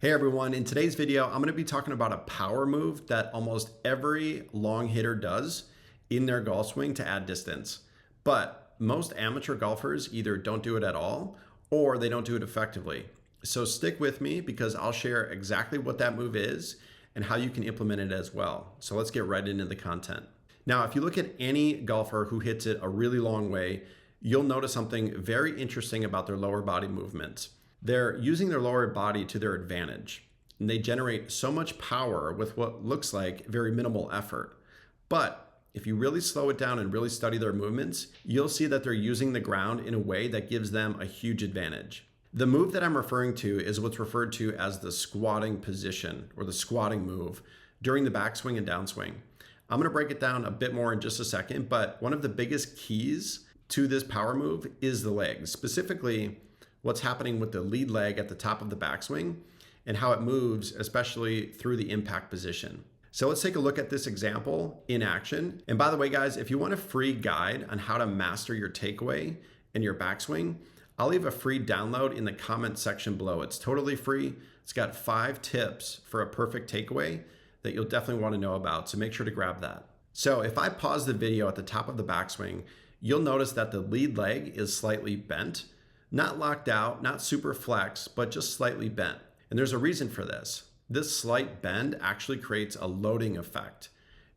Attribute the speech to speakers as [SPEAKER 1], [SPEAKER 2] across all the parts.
[SPEAKER 1] Hey everyone, in today's video, I'm going to be talking about a power move that almost every long hitter does in their golf swing to add distance. But most amateur golfers either don't do it at all or they don't do it effectively. So stick with me because I'll share exactly what that move is and how you can implement it as well. So let's get right into the content. Now, if you look at any golfer who hits it a really long way, you'll notice something very interesting about their lower body movements. They're using their lower body to their advantage, and they generate so much power with what looks like very minimal effort. But if you really slow it down and really study their movements, you'll see that they're using the ground in a way that gives them a huge advantage. The move that I'm referring to is what's referred to as the squatting position or the squatting move during the backswing and downswing. I'm going to break it down a bit more in just a second, but one of the biggest keys to this power move is the legs, specifically what's happening with the lead leg at the top of the backswing and how it moves, especially through the impact position. So let's take a look at this example in action. And by the way, guys, if you want a free guide on how to master your takeaway and your backswing, I'll leave a free download in the comment section below. It's totally free. It's got 5 tips for a perfect takeaway that you'll definitely want to know about. So make sure to grab that. So if I pause the video at the top of the backswing, you'll notice that the lead leg is slightly bent. Not locked out, not super flex, but just slightly bent. And there's a reason for this. This slight bend actually creates a loading effect.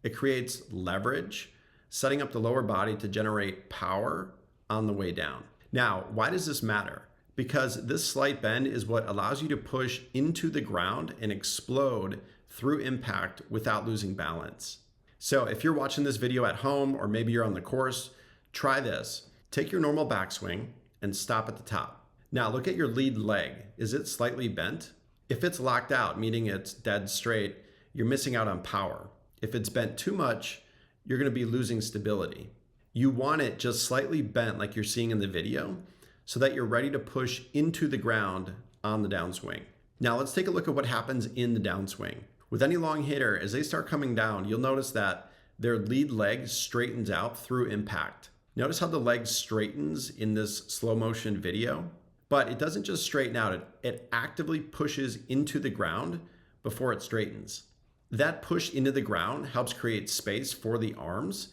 [SPEAKER 1] It creates leverage, setting up the lower body to generate power on the way down. Now, why does this matter? Because this slight bend is what allows you to push into the ground and explode through impact without losing balance. So if you're watching this video at home, or maybe you're on the course, try this. Take your normal backswing and stop at the top. Now look at your lead leg. Is it slightly bent? If it's locked out, meaning it's dead straight, you're missing out on power. If it's bent too much, you're going to be losing stability. You want it just slightly bent like you're seeing in the video so that you're ready to push into the ground on the downswing. Now let's take a look at what happens in the downswing. With any long hitter, as they start coming down, you'll notice that their lead leg straightens out through impact. Notice how the leg straightens in this slow motion video, but it doesn't just straighten out, it actively pushes into the ground before it straightens. That push into the ground helps create space for the arms,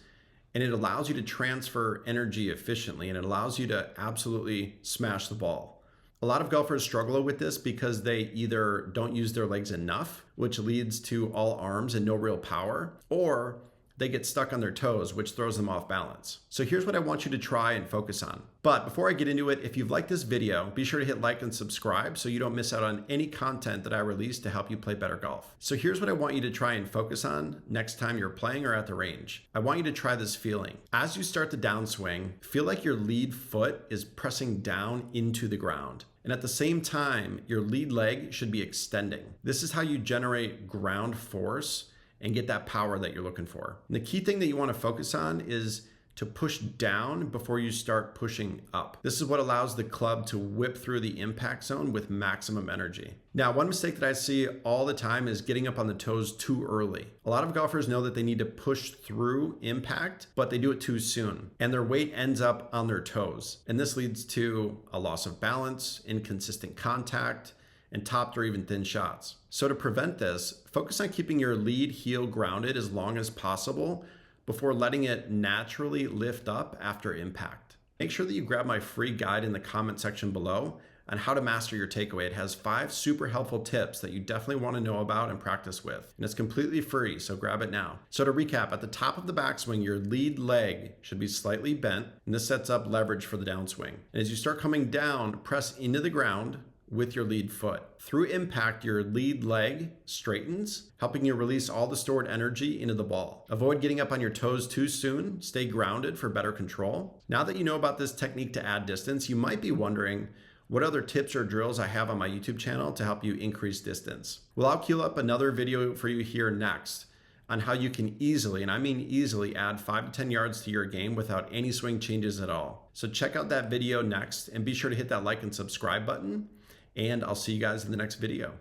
[SPEAKER 1] and it allows you to transfer energy efficiently, and it allows you to absolutely smash the ball. A lot of golfers struggle with this because they either don't use their legs enough, which leads to all arms and no real power, or they get stuck on their toes, which throws them off balance. So here's what I want you to try and focus on. But before I get into it, if you've liked this video, be sure to hit like and subscribe so you don't miss out on any content that I release to help you play better golf. So here's what I want you to try and focus on next time you're playing or at the range. I want you to try this feeling. As you start the downswing, feel like your lead foot is pressing down into the ground. And at the same time, your lead leg should be extending. This is how you generate ground force and get that power that you're looking for. And the key thing that you want to focus on is to push down before you start pushing up. This is what allows the club to whip through the impact zone with maximum energy. Now, one mistake that I see all the time is getting up on the toes too early. A lot of golfers know that they need to push through impact, but they do it too soon, and their weight ends up on their toes. And this leads to a loss of balance, inconsistent contact, and topped or even thin shots. So to prevent this, focus on keeping your lead heel grounded as long as possible before letting it naturally lift up after impact. Make sure that you grab my free guide in the comment section below on how to master your takeaway. It has 5 super helpful tips that you definitely want to know about and practice with. And it's completely free, so grab it now. So to recap, at the top of the backswing, your lead leg should be slightly bent, and this sets up leverage for the downswing. And as you start coming down, press into the ground with your lead foot. Through impact, your lead leg straightens, helping you release all the stored energy into the ball. Avoid getting up on your toes too soon. Stay grounded for better control. Now that you know about this technique to add distance, you might be wondering what other tips or drills I have on my YouTube channel to help you increase distance. Well, I'll queue up another video for you here next on how you can easily, and I mean easily, add 5 to 10 yards to your game without any swing changes at all. So check out that video next, and be sure to hit that like and subscribe button. And I'll see you guys in the next video.